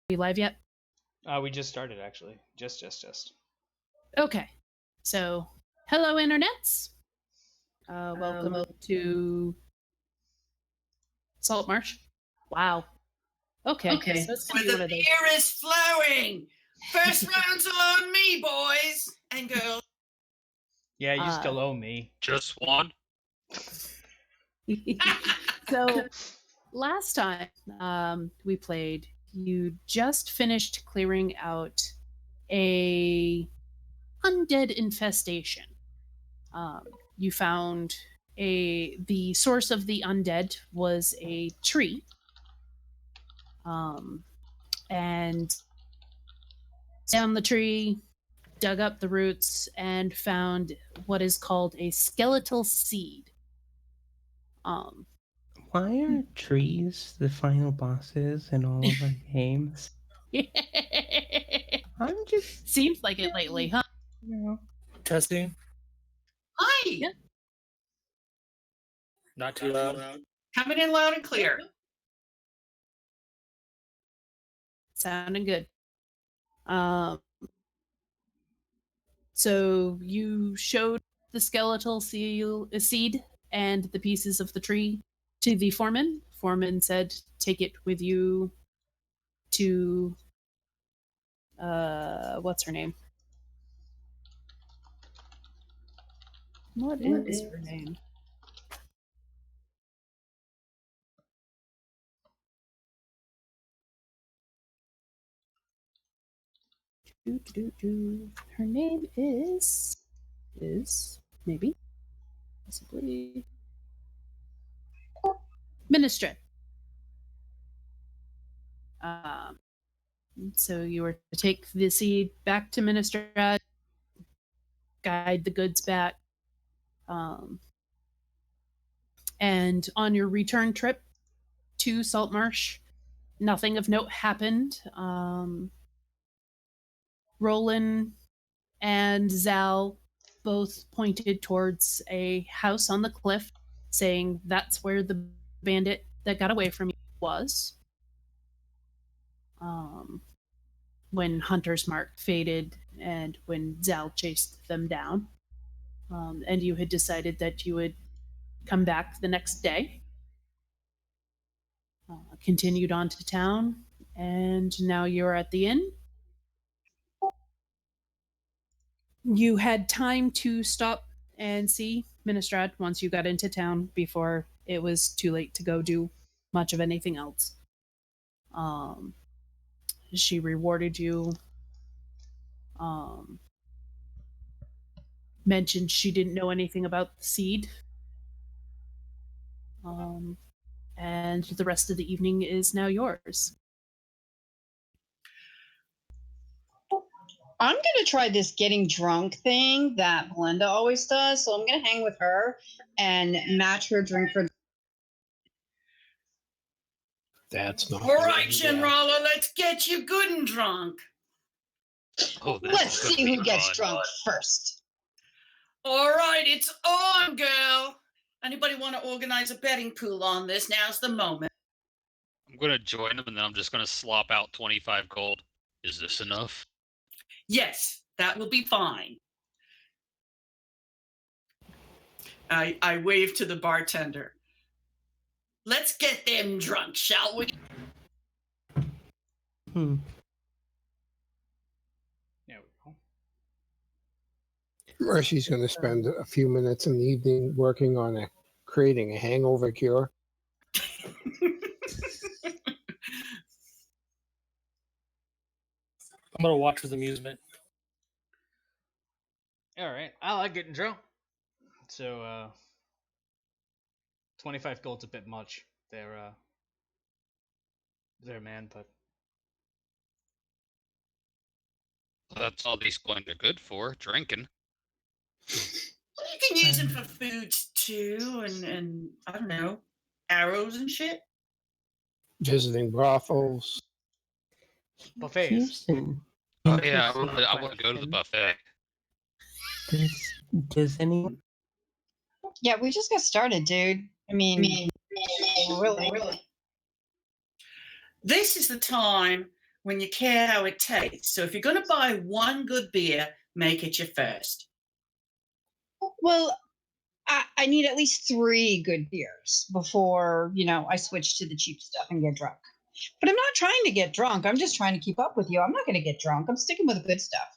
you live yet? We just started, actually. Just. Okay. So, hello, internets. Welcome to Saltmarsh. Wow. Okay. So it's Where the beer is flowing. First round's on me, boys and girls. Yeah, you still owe me. Just one? So, last time we played, you just finished clearing out a undead infestation. You found the source of the undead was a tree, and down the tree, dug up the roots, and found what is called a skeletal seed. Why are trees the final bosses in all of our games? I'm just seems like it lately, huh? Testing. Hi. Yeah. Not too loud. Coming in loud and clear. Sounding good. So you showed the skeletal seed and the pieces of the tree to the foreman. Foreman said, "Take it with you to what's her name? What is her name? Her name is maybe possibly Ministre. So you were to take the seed back to Ministre, guide the goods back, and on your return trip to Saltmarsh, nothing of note happened. Roland and Zal both pointed towards a house on the cliff, saying that's where the bandit that got away from you was. When Hunter's Mark faded and when Zal chased them down. And you had decided that you would come back the next day. Continued on to town, and now you're at the inn. You had time to stop and see Ministrad once you got into town before it was too late to go do much of anything else. She rewarded you. Mentioned she didn't know anything about the seed. And the rest of the evening is now yours. I'm going to try this getting drunk thing that Belinda always does. So I'm going to hang with her and match her drink for. That's not. All right, Generala, let's get you good and drunk. Oh, Let's see who gets drunk first. All right, it's on, girl. Anybody want to organize a betting pool on this? Now's the moment. I'm going to join them, and then I'm just going to slop out 25 gold. Is this enough? Yes, that will be fine. I wave to the bartender. Let's get them drunk, shall we? There we go. Mercy's going to spend a few minutes in the evening working on creating a hangover cure. I'm going to watch with amusement. All right. I like getting drunk. So, 25 gold's a bit much. There, man, but... That's all these coins are good for, drinking. Well, you can use them for foods, too, and I don't know, arrows and shit. Visiting brothels. Buffets. Oh, yeah, I want to go to the buffet. Does anyone? Yeah, we just got started, dude. I mean really. This is the time when you care how it tastes. So if you're going to buy one good beer, make it your first. Well, I need at least 3 good beers before, I switch to the cheap stuff and get drunk. But I'm not trying to get drunk. I'm just trying to keep up with you. I'm not going to get drunk. I'm sticking with the good stuff.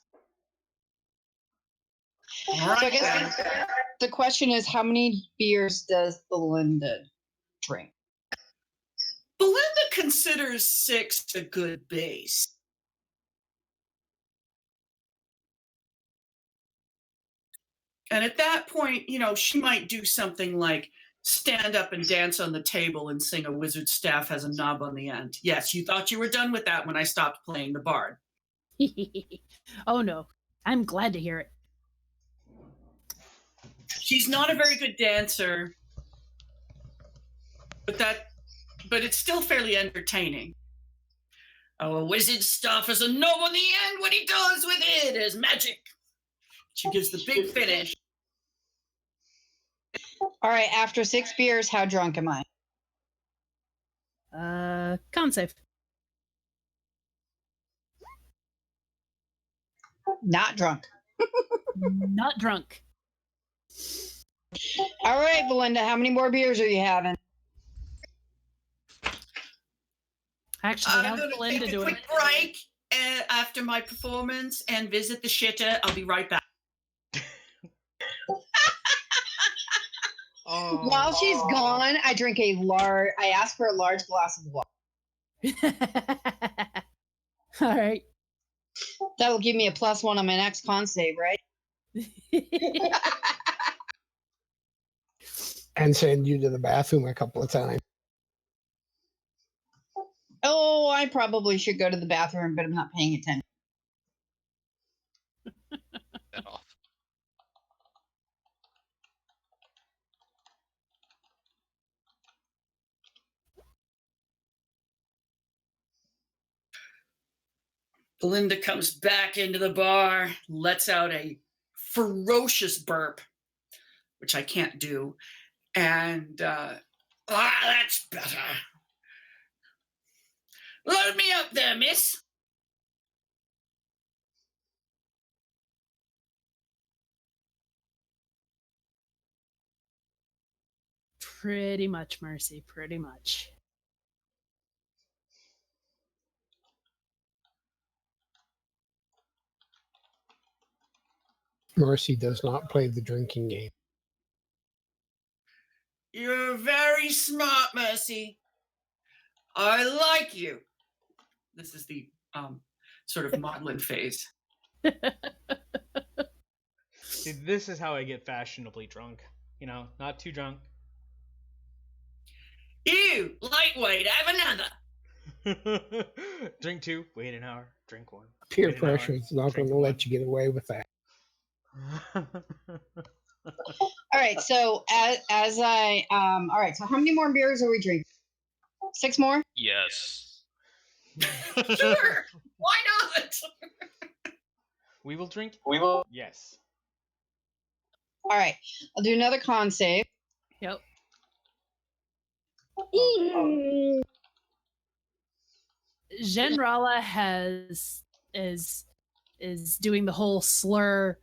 All So I right, guess then. the question is, how many beers does Belinda drink? Belinda considers 6 a good base. And at that point, she might do something like stand up and dance on the table and sing A Wizard's Staff Has a Knob on the End. Yes, you thought you were done with that when I stopped playing the bard. Oh no, I'm glad to hear it. She's not a very good dancer, but it's still fairly entertaining. Oh, A Wizard's Staff Has a Knob on the End. What he does with it is magic. She gives the big finish. All right, after 6 beers, how drunk am I? Con save. Not drunk. Not drunk. All right, Belinda, how many more beers are you having? Actually, I'm how's going to Belinda take a doing? quick break after my performance and visit the shitter. I'll be right back. Oh. While she's gone, I ask for a large glass of water. All right. That will give me a +1 on my next con save, right? And send you to the bathroom a couple of times. Oh, I probably should go to the bathroom, but I'm not paying attention. That off. Belinda comes back into the bar, lets out a ferocious burp, which I can't do. And, that's better. Load me up there, miss. Pretty much, Mercy. Pretty much. Mercy does not play the drinking game. You're very smart, Mercy. I like you. This is the sort of maudlin phase. See, this is how I get fashionably drunk. Not too drunk. You, lightweight, have another. Drink 2, wait an hour. Drink 1. Peer wait an hour, pressure is not going drink to 1. let you get away with that. All right, so all right, so how many more beers are we drinking? 6 more? Yes. Sure. Why not? We will drink? Yes. All right, I'll do another con save. Yep. Genrala is doing the whole slur,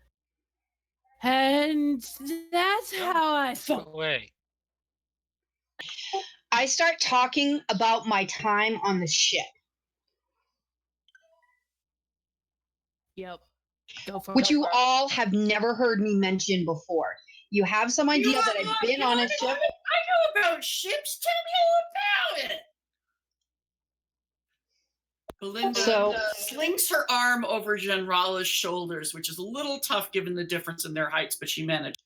and that's how I Go thought. away. I start talking about my time on the ship, Yep. Go for which it. you all have never heard me mention before. You have some idea that I've been on a ship. I know about ships. Tell me all about it. Belinda slings her arm over Genrala's shoulders, which is a little tough given the difference in their heights, but she managed.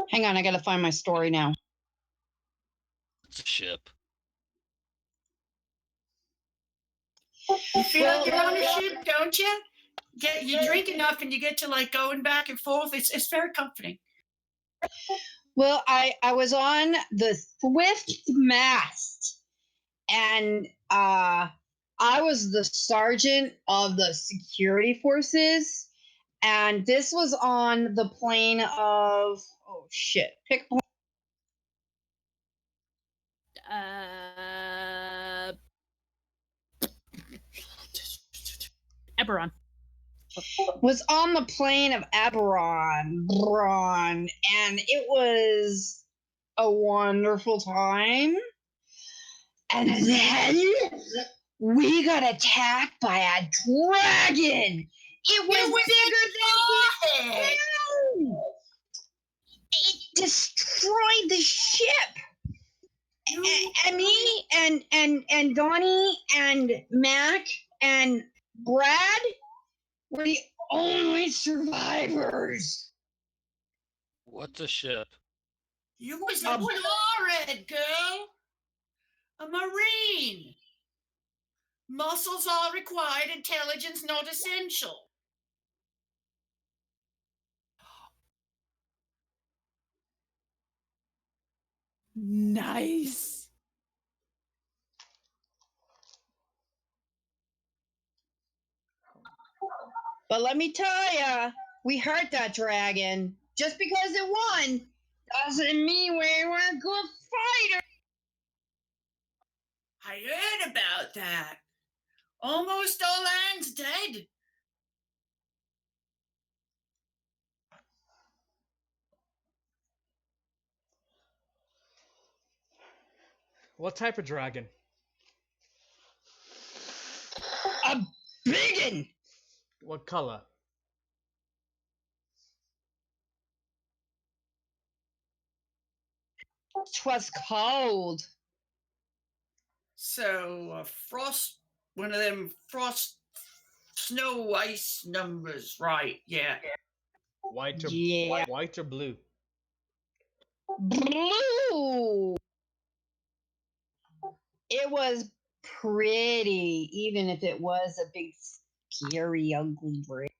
Hang on, I gotta find my story now. It's a ship. You feel like you're on a ship, don't you? You drink enough and you get to like going back and forth. It's very comforting. Well, I was on the Swift mast, and I was the sergeant of the security forces, and this was on the plane of pick Eberron. Was on the plane of Eberron, and it was a wonderful time. And then we got attacked by a dragon. It was bigger than our head. It destroyed the ship. And me and Donnie and Mac and Brad were the only survivors. What's a ship? You was a warhead, girl. A marine. Muscles are required, intelligence not essential. Nice. But let me tell ya, we hurt that dragon. Just because it won doesn't mean we weren't good fighters. I heard about that. Almost all hands dead. What type of dragon? A biggin. What color? Twas cold. So, frost, one of them frost, snow, ice numbers, right? Yeah. White or Yeah. white or blue? Blue. It was pretty, even if it was a big, scary, ugly dragon.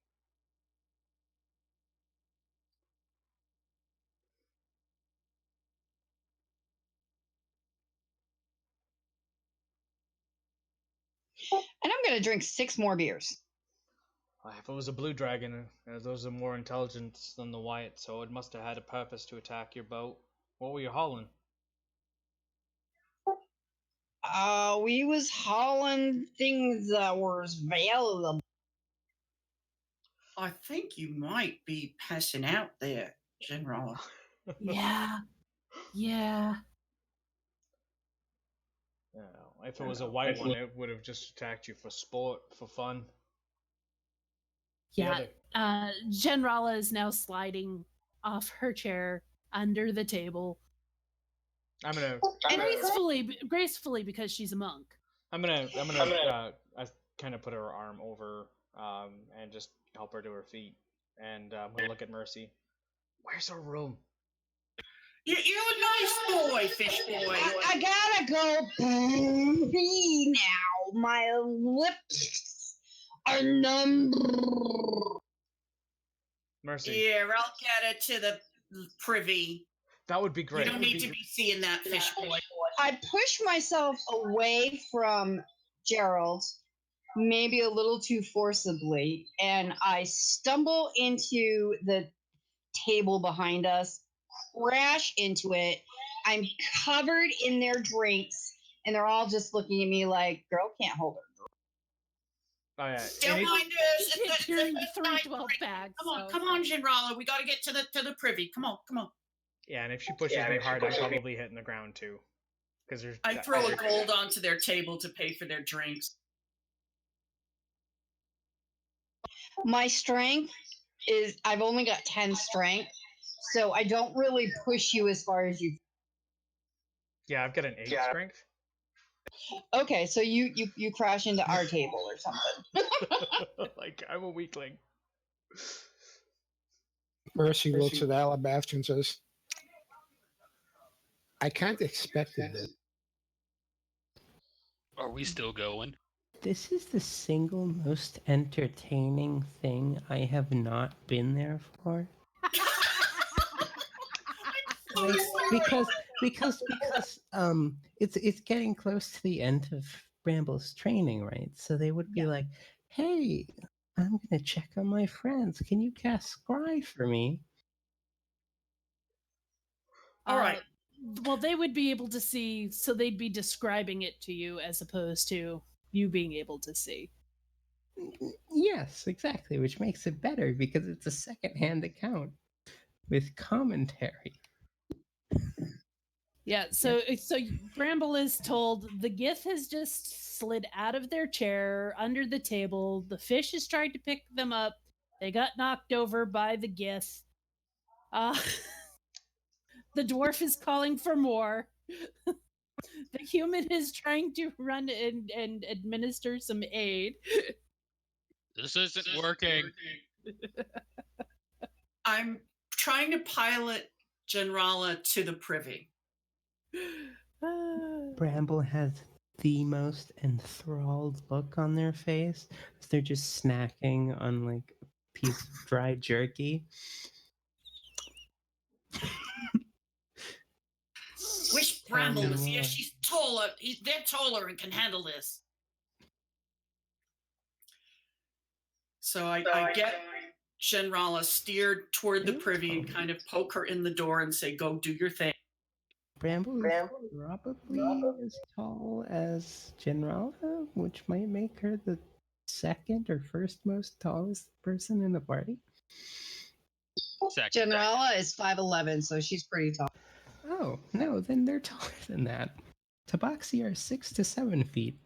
And I'm going to drink 6 more beers. If it was a blue dragon, those are more intelligent than the white, so it must have had a purpose to attack your boat. What were you hauling? We was hauling things that were valuable. I think you might be passing out there, General. Yeah. Yeah. If it was a white one, it would have just attacked you for sport, for fun. Yeah. Generala is now sliding off her chair under the table. I'm gonna gracefully because she's a monk. I kind of put her arm over and just help her to her feet, and I'm gonna look at Mercy. Where's her room? You're a nice boy, fish boy. I gotta go pee now. My lips are numb. Mercy. Here, I'll get it to the privy. That would be great. You don't need to be seeing that, fish boy. I push myself away from Gerald, maybe a little too forcibly, and I stumble into the table behind us, crash into it. I'm covered in their drinks, and they're all just looking at me like, girl can't hold her. Oh, yeah. Don't mind us. You're in 312 bags. Come on, Generala. We got to get to the privy. Come on. Yeah, and if she pushes me hard, I'm probably hitting the ground too. Because I throw a gold onto their table to pay for their drinks. My strength is, I've only got 10 strength, so I don't really push you as far as you. Yeah, I've got an 8 strength. Okay, so you crash into our table or something. Like, I'm a weakling. Mercy looks at Alabaster and says, I can't expect this. Are we still going? This is the single most entertaining thing I have not been there for. because it's getting close to the end of Bramble's training, right? So they would be like, hey, I'm gonna check on my friends. Can you cast Scry for me? All right. Well, they would be able to see, so they'd be describing it to you as opposed to you being able to see. Yes, exactly, which makes it better because it's a second-hand account with commentary. Yeah, so Bramble is told the Gith has just slid out of their chair under the table. The fish has tried to pick them up. They got knocked over by the Gith. The dwarf is calling for more. The human is trying to run and administer some aid. This isn't working. I'm trying to pilot Genrala to the privy. Bramble has the most enthralled look on their face. They're just snacking on like a piece of dry jerky. Wish Tell Bramble me was here. more. She's taller. They're taller and can handle this. So I get Genrala steered toward the privy and kind of poke her in the door and say, "Go do your thing." Bramble is probably as tall as Generala, which might make her the second or first most tallest person in the party. Second. Generala is 5'11", so she's pretty tall. Oh, no, then they're taller than that. Tabaxi are 6 to 7 feet.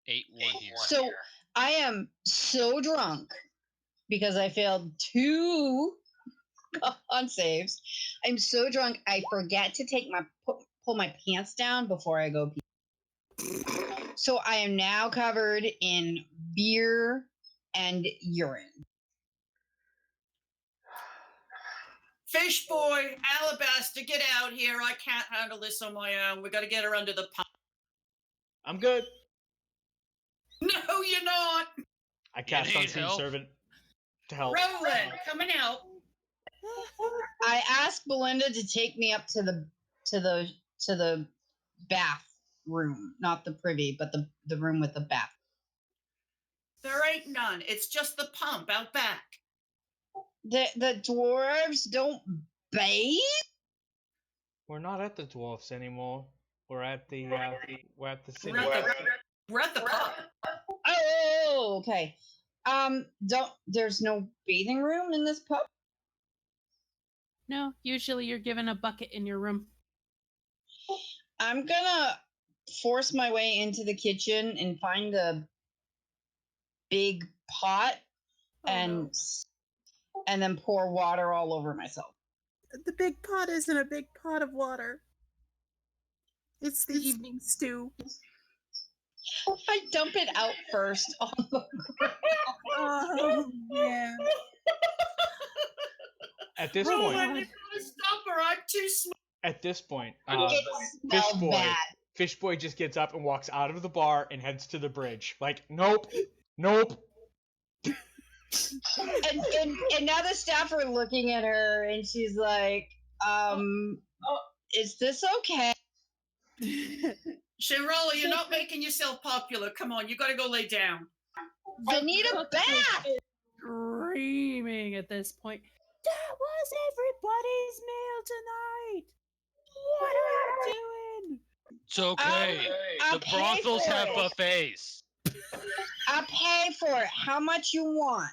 8-1 here. So I am so drunk because I failed 2 on saves. I'm so drunk I forget to take pull my pants down before I go pee. So I am now covered in beer and urine. Fish boy, Alabaster, get out here. I can't handle this on my own. We got to get her under the pump. I'm good. No, you're not. I cast need Unseen help? Servant to help. Roland, coming out. I asked Belinda to take me up to the bath room, not the privy, but the room with the bath. There ain't none. It's just the pump out back. The dwarves don't bathe. We're not at the dwarfs anymore. We're at the city. We're at the pump. Oh, okay. There's no bathing room in this pub. No, usually you're given a bucket in your room. I'm gonna force my way into the kitchen and find a big pot and then pour water all over myself. The big pot isn't a big pot of water. It's the evening stew. I dump it out first on the ground. Oh, man. At this Roland, point, you gotta stop her. I'm too smart. at this point, It smells bad. Fish boy just gets up and walks out of the bar and heads to the bridge. Like, nope. And now the staff are looking at her, and she's like, "Is this okay?" Shenrola, you're not making yourself popular. Come on, you gotta go lay down. I need a bath. Screaming at this point. That was everybody's meal tonight. What are you doing? It's okay. I'll The pay brothels for have it. buffets. I'll pay for it. How much you want?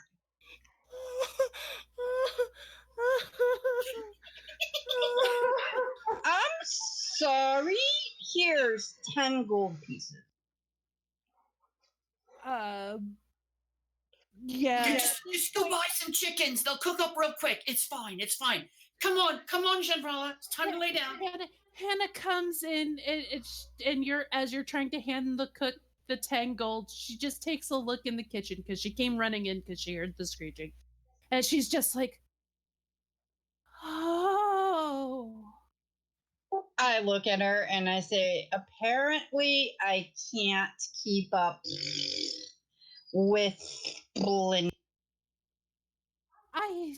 I'm sorry. Here's 10 gold pieces. Yeah. Just go buy some chickens. They'll cook up real quick. It's fine. Come on, Shenrola. It's time to lay down. Hannah comes in and as you're trying to hand the cook the 10 gold, she just takes a look in the kitchen because she came running in because she heard the screeching. And she's just like, oh. I look at her and I say, apparently I can't keep up with Belinda. I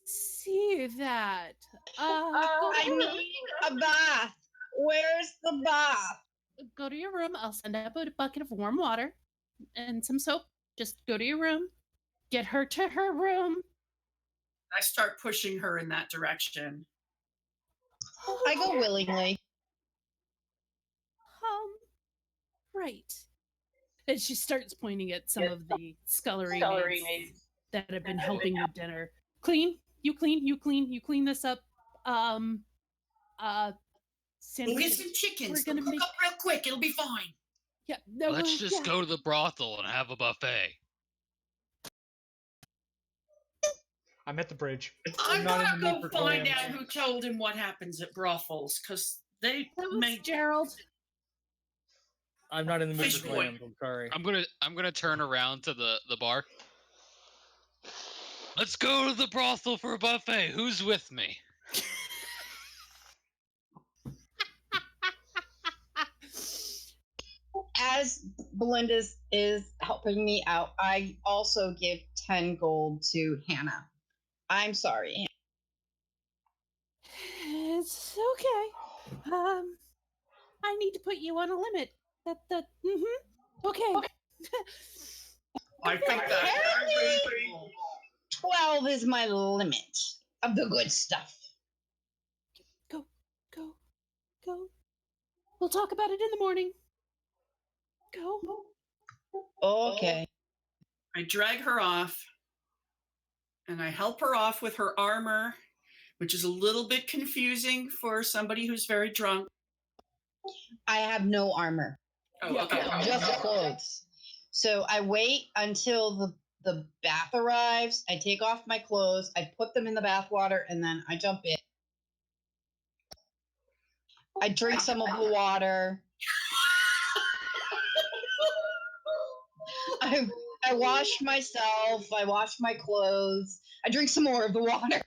see that. I need a bath. Where's the bath? Go to your room. I'll send up a bucket of warm water and some soap. Just go to your room. Get her to her room. I start pushing her in that direction. I go willingly. Right. And she starts pointing at some of the scullery maids that have been helping with dinner. Clean, you clean this up. We'll get Sandwiches. some chickens. We're gonna They'll cook make- up real quick. It'll be fine. Yeah, no, Let's just go to the brothel and have a buffet. I'm at the bridge. I'm not in gonna the mood go for find clams. out who told him what happens at brothels, because they That was make Gerald. I'm not in the mood Fish for boy. clams. I'm sorry. I'm gonna turn around to the bar. Let's go to the brothel for a buffet. Who's with me? As Belinda's is helping me out, I also give 10 gold to Hannah. I'm sorry. It's okay. I need to put you on a limit. Okay. I think that's very reasonable. 12 is my limit of the good stuff. Go. We'll talk about it in the morning. Go. Okay. I drag her off, and I help her off with her armor, which is a little bit confusing for somebody who's very drunk. I have no armor, Oh, okay. just clothes. So I wait until the bath arrives. I take off my clothes, I put them in the bath water, and then I jump in. I drink some of the water. I wash myself. I wash my clothes. I drink some more of the water.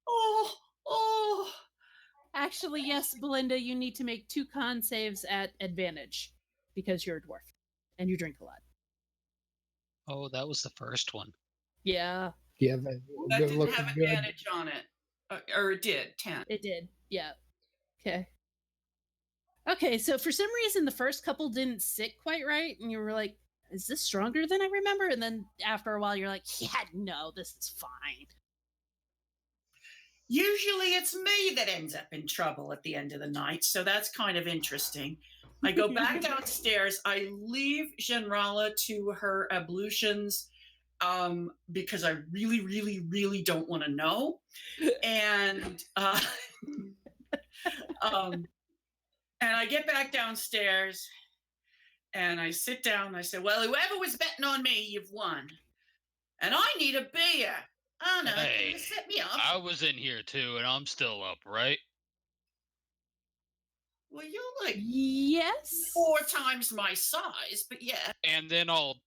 Oh. Actually, yes, Belinda, you need to make 2 con saves at advantage because you're a dwarf and you drink a lot. Oh, that was the first one. Yeah, Yeah, That they're didn't looking have good. advantage on it. Or it did, 10. it did. Yeah. Okay. Okay, so for some reason, the first couple didn't sit quite right, and you were like, is this stronger than I remember? And then after a while, you're like, yeah, no, this is fine. Usually it's me that ends up in trouble at the end of the night, so that's kind of interesting. I go back downstairs. I leave Generala to her ablutions because I really, really, really don't want to know. And and I get back downstairs and I sit down and I say, well, whoever was betting on me, you've won. And I need a beer. Oh, no, Hey, you set me up. I was in here too, and I'm still up, right? Well, you're like Yes. 4 times my size, but yeah. And then I'll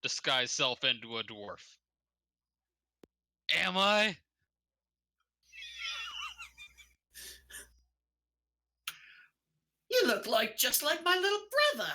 disguise self into a dwarf. Am I? You look just like my little brother.